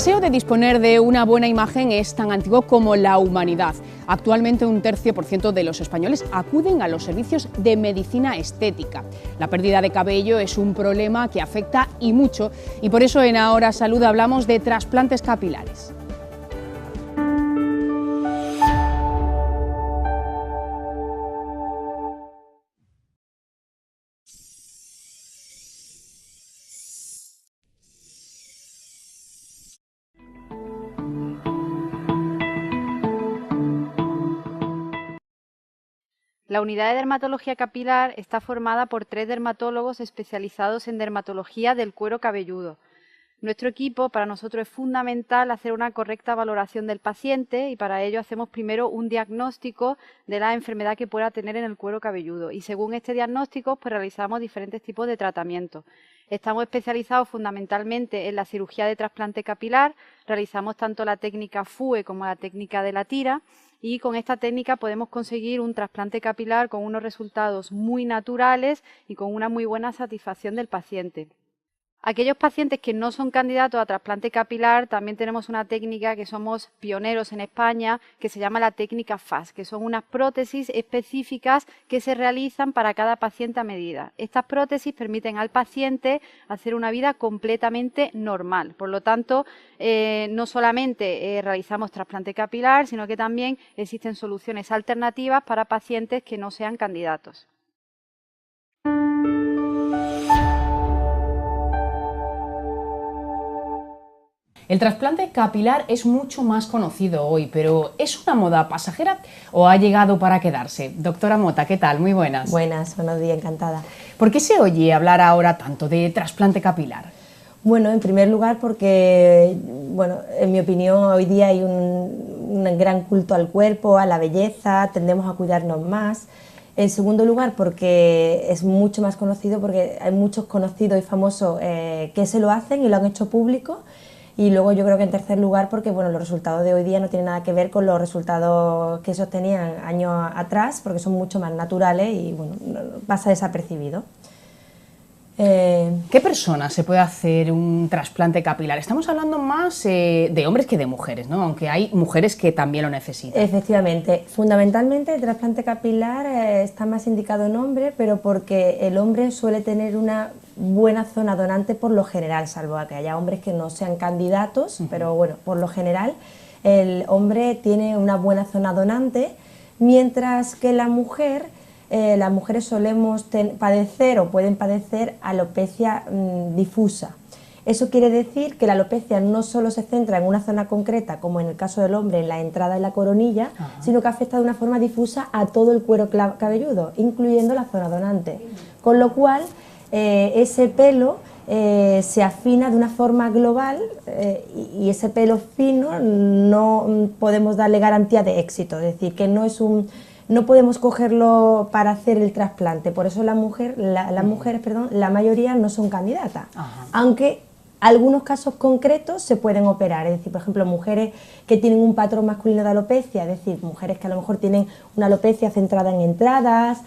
deseo de disponer de una buena imagen es tan antiguo como la humanidad. Actualmente un 1/3% de los españoles acuden a los servicios de medicina estética. La pérdida de cabello es un problema que afecta y mucho, y por eso en Ahora Salud hablamos de trasplantes capilares. La unidad de dermatología capilar está formada por 3 dermatólogos especializados en dermatología del cuero cabelludo. Nuestro equipo, para nosotros es fundamental hacer una correcta valoración del paciente y para ello hacemos primero un diagnóstico de la enfermedad que pueda tener en el cuero cabelludo y según este diagnóstico pues realizamos diferentes tipos de tratamientos. Estamos especializados fundamentalmente en la cirugía de trasplante capilar, realizamos tanto la técnica FUE como la técnica de la tira y con esta técnica podemos conseguir un trasplante capilar con unos resultados muy naturales y con una muy buena satisfacción del paciente. Aquellos pacientes que no son candidatos a trasplante capilar, también tenemos una técnica que somos pioneros en España, que se llama la técnica FAS, que son unas prótesis específicas que se realizan para cada paciente a medida. Estas prótesis permiten al paciente hacer una vida completamente normal. Por lo tanto, no solamente realizamos trasplante capilar, sino que también existen soluciones alternativas para pacientes que no sean candidatos. El trasplante capilar es mucho más conocido hoy, pero ¿es una moda pasajera o ha llegado para quedarse? Doctora Mota, ¿qué tal? Muy buenas. Buenos días, encantada. ¿Por qué se oye hablar ahora tanto de trasplante capilar? Bueno, en primer lugar porque, en mi opinión, hoy día hay un gran culto al cuerpo, a la belleza, tendemos a cuidarnos más. En segundo lugar, porque es mucho más conocido, porque hay muchos conocidos y famosos que se lo hacen y lo han hecho público. Y luego yo creo que en tercer lugar porque los resultados de hoy día no tienen nada que ver con los resultados que se obtenían años atrás, porque son mucho más naturales y pasa desapercibido. ¿Qué persona se puede hacer un trasplante capilar? Estamos hablando más de hombres que de mujeres, ¿no? Aunque hay mujeres que también lo necesitan. Efectivamente, fundamentalmente el trasplante capilar está más indicado en hombres, pero porque el hombre suele tener una buena zona donante por lo general, salvo a que haya hombres que no sean candidatos, pero por lo general el hombre tiene una buena zona donante, mientras que la mujer... las mujeres solemos padecer o pueden padecer alopecia difusa. Eso quiere decir que la alopecia no solo se centra en una zona concreta, como en el caso del hombre, en la entrada de la coronilla, sino que afecta de una forma difusa a todo el cuero cabelludo, incluyendo la zona donante. Con lo cual, ese pelo se afina de una forma global y ese pelo fino no podemos darle garantía de éxito, es decir, que no podemos cogerlo para hacer el trasplante, por eso las mujeres, la mayoría no son candidatas, aunque algunos casos concretos se pueden operar, es decir, por ejemplo, mujeres que tienen un patrón masculino de alopecia, es decir, mujeres que a lo mejor tienen una alopecia centrada en entradas,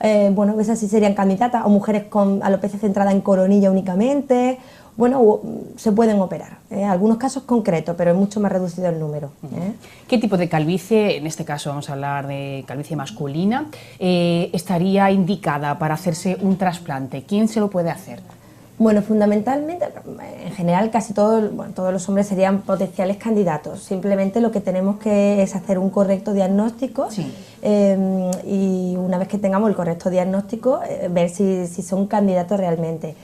esas sí serían candidatas, o mujeres con alopecia centrada en coronilla únicamente, se pueden operar, algunos casos concretos, pero es mucho más reducido el número. ¿Qué tipo de calvicie, en este caso vamos a hablar de calvicie masculina, estaría indicada para hacerse un trasplante? ¿Quién se lo puede hacer? Bueno, fundamentalmente, en general casi todos los hombres serían potenciales candidatos, simplemente lo que tenemos que es hacer un correcto diagnóstico y una vez que tengamos el correcto diagnóstico, ver si son candidatos realmente.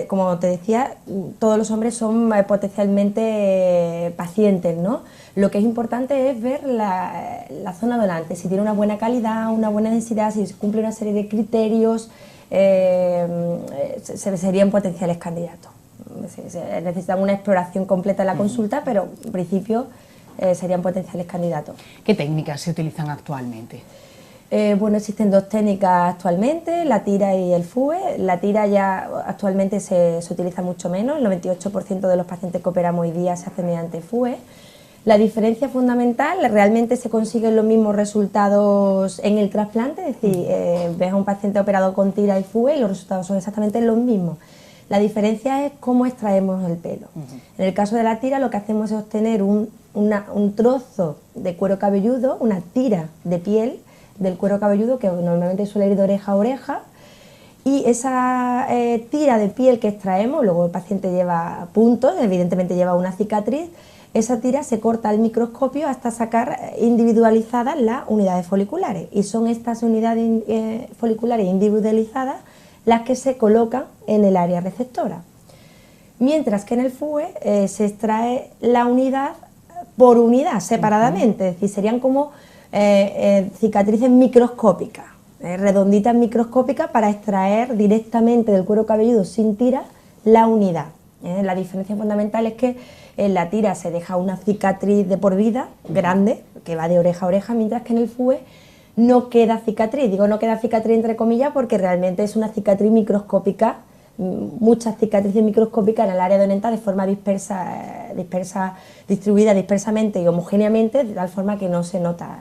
Como te decía, todos los hombres son potencialmente pacientes, ¿no? Lo que es importante es ver la zona donante, si tiene una buena calidad, una buena densidad, si cumple una serie de criterios, serían potenciales candidatos. Necesitan una exploración completa de la consulta, pero en principio serían potenciales candidatos. ¿Qué técnicas se utilizan actualmente? Existen dos técnicas actualmente, la tira y el FUE. La tira ya actualmente se utiliza mucho menos, el 98% de los pacientes que operamos hoy día se hace mediante FUE. La diferencia fundamental, realmente se consiguen los mismos resultados en el trasplante, es decir, ves a un paciente operado con tira y FUE y los resultados son exactamente los mismos. La diferencia es cómo extraemos el pelo. En el caso de la tira, lo que hacemos es obtener un trozo de cuero cabelludo, una tira de piel del cuero cabelludo, que normalmente suele ir de oreja a oreja, y esa tira de piel que extraemos, luego el paciente lleva puntos, evidentemente lleva una cicatriz, esa tira se corta al microscopio hasta sacar individualizadas las unidades foliculares, y son estas unidades foliculares individualizadas las que se colocan en el área receptora. Mientras que en el FUE se extrae la unidad por unidad, separadamente, es decir, serían como cicatrices microscópicas, redonditas microscópicas, para extraer directamente del cuero cabelludo sin tira la unidad. La diferencia fundamental es que en la tira se deja una cicatriz de por vida grande, que va de oreja a oreja, mientras que en el FUE no queda cicatriz. Digo no queda cicatriz entre comillas porque realmente es una cicatriz microscópica, muchas cicatrices microscópicas en el área dental de forma distribuida dispersamente y homogéneamente, de tal forma que no se nota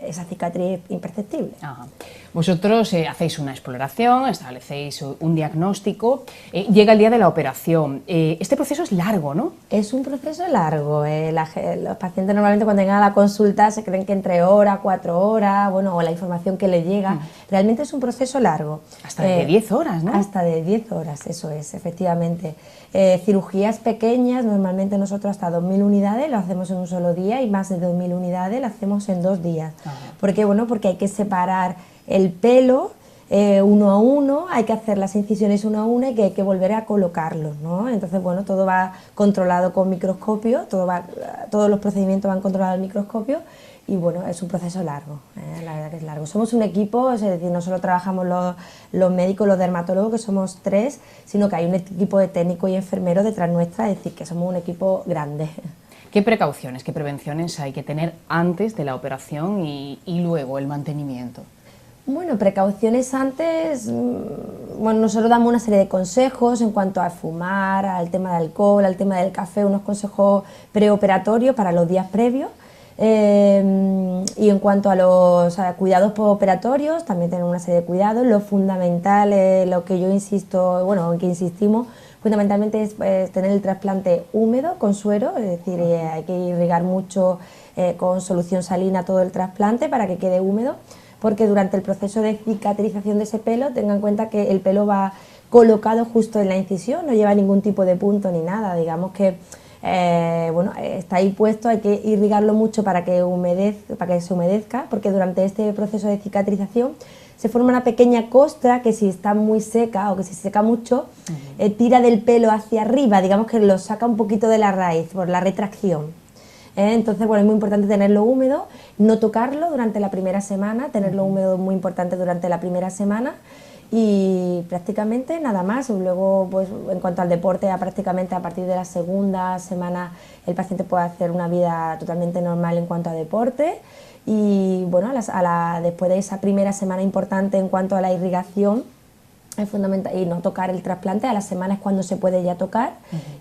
esa cicatriz imperceptible. Ajá. Vosotros hacéis una exploración, establecéis un diagnóstico, llega el día de la operación. Este proceso es largo, ¿no? Es un proceso largo. Los pacientes normalmente cuando llegan a la consulta se creen que entre horas, 4 horas, bueno, o la información que les llega. Realmente es un proceso largo. Hasta de 10 horas, ¿no? Hasta de 10 horas, eso es, efectivamente. Cirugías pequeñas, normalmente nosotros hasta 2.000 unidades lo hacemos en un solo día, y más de 2.000 unidades lo hacemos en 2 días. ¿Por qué? Bueno, porque hay que separar el pelo uno a uno, hay que hacer las incisiones uno a uno y que hay que volver a colocarlos, ¿no? Entonces, bueno, todo va controlado con microscopio, todos los procedimientos van controlados al microscopio, y bueno, es un proceso largo, la verdad que es largo. Somos un equipo, es decir, no solo trabajamos los médicos, los dermatólogos, que somos 3, sino que hay un equipo de técnicos y enfermeros detrás nuestra, es decir, que somos un equipo grande. ¿Qué precauciones, qué prevenciones hay que tener antes de la operación y luego el mantenimiento? Bueno, precauciones antes, bueno, nosotros damos una serie de consejos en cuanto a fumar, al tema del alcohol, al tema del café, unos consejos preoperatorios para los días previos. Y en cuanto a los cuidados postoperatorios, también tenemos una serie de cuidados. Lo fundamental, lo que yo insisto, bueno, en que insistimos, fundamentalmente es tener el trasplante húmedo con suero, es decir, hay que irrigar mucho con solución salina todo el trasplante para que quede húmedo, porque durante el proceso de cicatrización de ese pelo, tengan en cuenta que el pelo va colocado justo en la incisión, no lleva ningún tipo de punto ni nada, digamos que bueno, está ahí puesto, hay que irrigarlo mucho para que se humedezca, porque durante este proceso de cicatrización se forma una pequeña costra que si está muy seca o que si se seca mucho, tira del pelo hacia arriba, digamos que lo saca un poquito de la raíz por la retracción. Entonces, bueno, es muy importante tenerlo húmedo, no tocarlo durante la primera semana, tenerlo húmedo es muy importante durante la primera semana, y prácticamente nada más. Luego, pues en cuanto al deporte, prácticamente a partir de la segunda semana el paciente puede hacer una vida totalmente normal en cuanto a deporte, y bueno, después de esa primera semana importante en cuanto a la irrigación, es fundamental, y no tocar el trasplante, a la semana es cuando se puede ya tocar,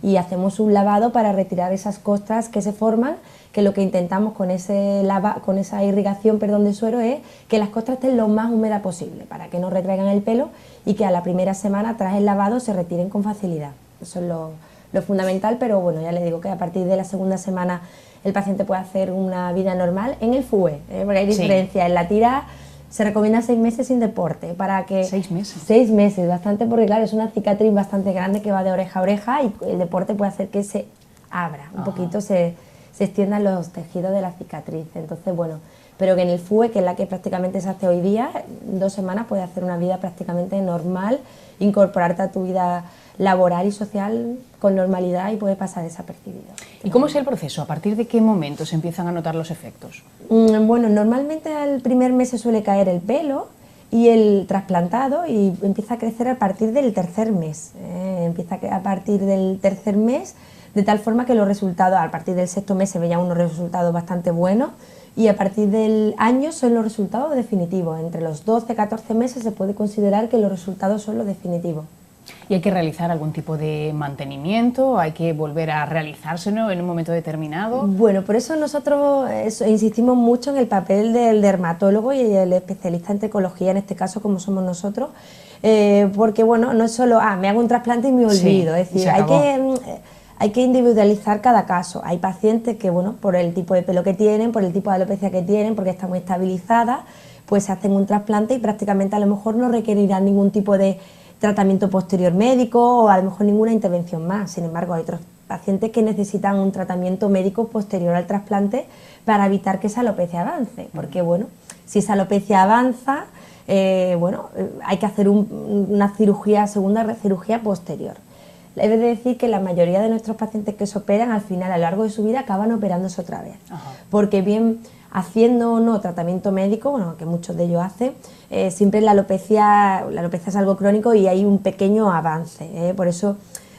y hacemos un lavado para retirar esas costras que se forman, que lo que intentamos con esa irrigación, de suero, es que las costras estén lo más húmedas posible, para que no retraigan el pelo y que a la primera semana tras el lavado se retiren con facilidad. Eso es lo fundamental, pero bueno, ya les digo que a partir de la segunda semana el paciente puede hacer una vida normal en el FUE, porque hay diferencia. En la tira se recomienda 6 meses sin deporte, para que... 6 meses. 6 meses, bastante, porque claro, es una cicatriz bastante grande que va de oreja a oreja, y el deporte puede hacer que se abra un poquito, se extiendan los tejidos de la cicatriz. Entonces, bueno, pero que en el FUE, que es la que prácticamente se hace hoy día, en 2 semanas puedes hacer una vida prácticamente normal, incorporarte a tu vida laboral y social con normalidad y puede pasar desapercibido. ¿Y cómo es el proceso? ¿A partir de qué momento se empiezan a notar los efectos? Bueno, normalmente al primer mes se suele caer el pelo y el trasplantado, y empieza a crecer a partir del tercer mes. Empieza a partir del tercer mes, de tal forma que los resultados, a partir del 6º mes se veían unos resultados bastante buenos, y a partir del año son los resultados definitivos. Entre los 12-14 meses se puede considerar que los resultados son los definitivos. ¿Y hay que realizar algún tipo de mantenimiento? ¿Hay que volver a realizárselo en un momento determinado? Bueno, por eso nosotros insistimos mucho en el papel del dermatólogo y el especialista en tricología, en este caso como somos nosotros, porque bueno, no es solo, me hago un trasplante y me olvido, Sí, es decir, hay que individualizar cada caso. Hay pacientes que, bueno, por el tipo de pelo que tienen, por el tipo de alopecia que tienen, porque está muy estabilizada, pues se hacen un trasplante y prácticamente a lo mejor no requerirán ningún tipo de tratamiento posterior médico o a lo mejor ninguna intervención más. Sin embargo, hay otros pacientes que necesitan un tratamiento médico posterior al trasplante para evitar que esa alopecia avance, porque bueno, si esa alopecia avanza, hay que hacer una segunda cirugía posterior. He de decir que la mayoría de nuestros pacientes que se operan, al final, a lo largo de su vida, acaban operándose otra vez. Ajá. Porque bien haciendo o no tratamiento médico, bueno, que muchos de ellos hacen, siempre la alopecia es algo crónico y hay un pequeño avance. Por eso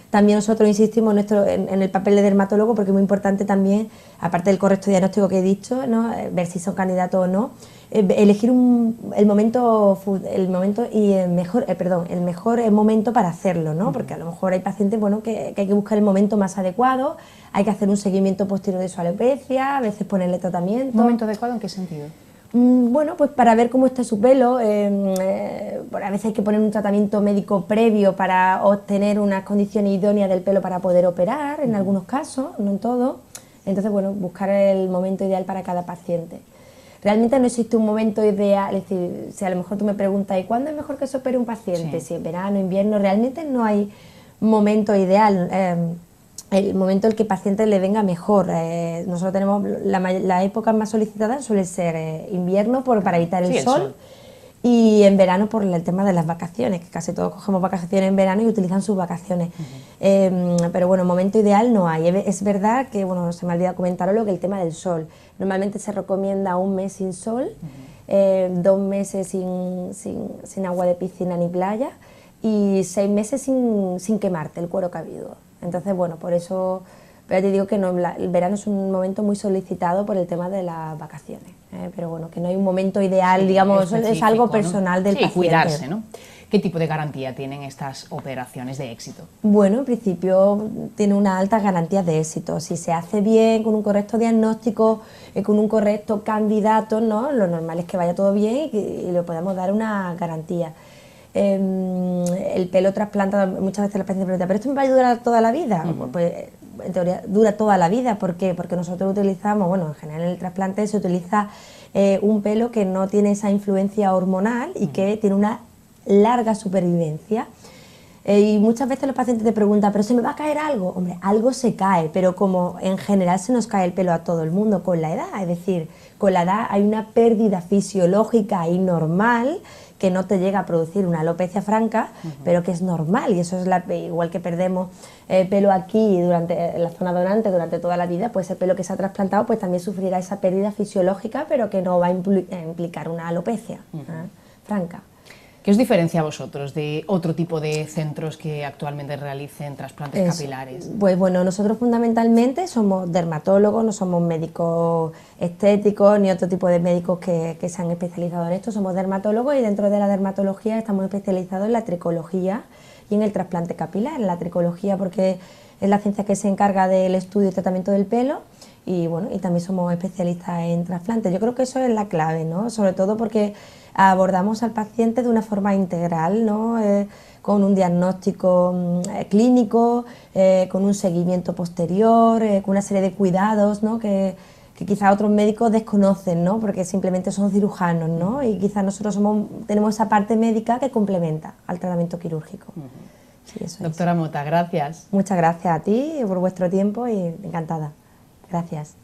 también nosotros insistimos en el papel de dermatólogo, porque es muy importante también, aparte del correcto diagnóstico que he dicho, ¿no? Ver si son candidatos o no, elegir el mejor momento para hacerlo, ¿no? Porque a lo mejor hay pacientes, bueno, que hay que buscar el momento más adecuado, hay que hacer un seguimiento posterior de su alopecia, a veces ponerle tratamiento. ¿Momento adecuado en qué sentido? Bueno, pues para ver cómo está su pelo, a veces hay que poner un tratamiento médico previo para obtener unas condiciones idóneas del pelo para poder operar, en algunos casos, no en todos. Entonces, bueno, buscar el momento ideal para cada paciente. Realmente no existe un momento ideal, es decir, si a lo mejor tú me preguntas, ¿y cuándo es mejor que se opere un paciente? Sí. Si en verano, invierno, realmente no hay momento ideal. El momento en el que el paciente le venga mejor. Nosotros tenemos la época más solicitada suele ser invierno para evitar el sol, y en verano por el tema de las vacaciones, que casi todos cogemos vacaciones en verano y utilizan sus vacaciones. Pero bueno, momento ideal no hay. Es verdad que, bueno, se me ha olvidado comentarlo, que el tema del sol. Normalmente se recomienda 1 mes sin sol, 2 meses sin agua de piscina ni playa y 6 meses sin quemarte el cuero cabelludo. Entonces, bueno, por eso, pero te digo que no, el verano es un momento muy solicitado por el tema de las vacaciones. Pero bueno, que no hay un momento ideal, digamos, es algo personal, ¿no? Del paciente. Cuidarse, ¿no? ¿Qué tipo de garantía tienen estas operaciones de éxito? Bueno, en principio tiene unas altas garantías de éxito. Si se hace bien, con un correcto diagnóstico, con un correcto candidato, ¿no? Lo normal es que vaya todo bien y le podamos dar una garantía. El pelo trasplantado, muchas veces la paciente pregunta, ¿pero esto me va a durar toda la vida? Pues en teoría dura toda la vida. ¿Por qué? Porque nosotros utilizamos, bueno, en general en el trasplante se utiliza un pelo que no tiene esa influencia hormonal y que tiene una larga supervivencia. Y muchas veces los pacientes te preguntan, ¿pero se me va a caer algo? Hombre, algo se cae, pero como en general se nos cae el pelo a todo el mundo con la edad, es decir, con la edad hay una pérdida fisiológica y normal que no te llega a producir una alopecia franca, pero que es normal, y eso es igual que perdemos pelo aquí en la zona donante durante toda la vida, pues el pelo que se ha trasplantado pues también sufrirá esa pérdida fisiológica, pero que no va a implicar una alopecia franca. ¿Qué os diferencia a vosotros de otro tipo de centros que actualmente realicen trasplantes capilares? Pues bueno, nosotros fundamentalmente somos dermatólogos, no somos médicos estéticos ni otro tipo de médicos que se han especializado en esto, somos dermatólogos, y dentro de la dermatología estamos especializados en la tricología y en el trasplante capilar. En la tricología porque es la ciencia que se encarga del estudio y tratamiento del pelo, y bueno, y también somos especialistas en trasplantes. Yo creo que eso es la clave, ¿no? Sobre todo porque abordamos al paciente de una forma integral, ¿no? Con un diagnóstico clínico, con un seguimiento posterior, con una serie de cuidados, ¿no? que quizás otros médicos desconocen, ¿no? Porque simplemente son cirujanos, ¿no? Y quizás nosotros tenemos esa parte médica que complementa al tratamiento quirúrgico. Sí, eso Doctora Mota, gracias. Muchas gracias a ti por vuestro tiempo y encantada. Gracias.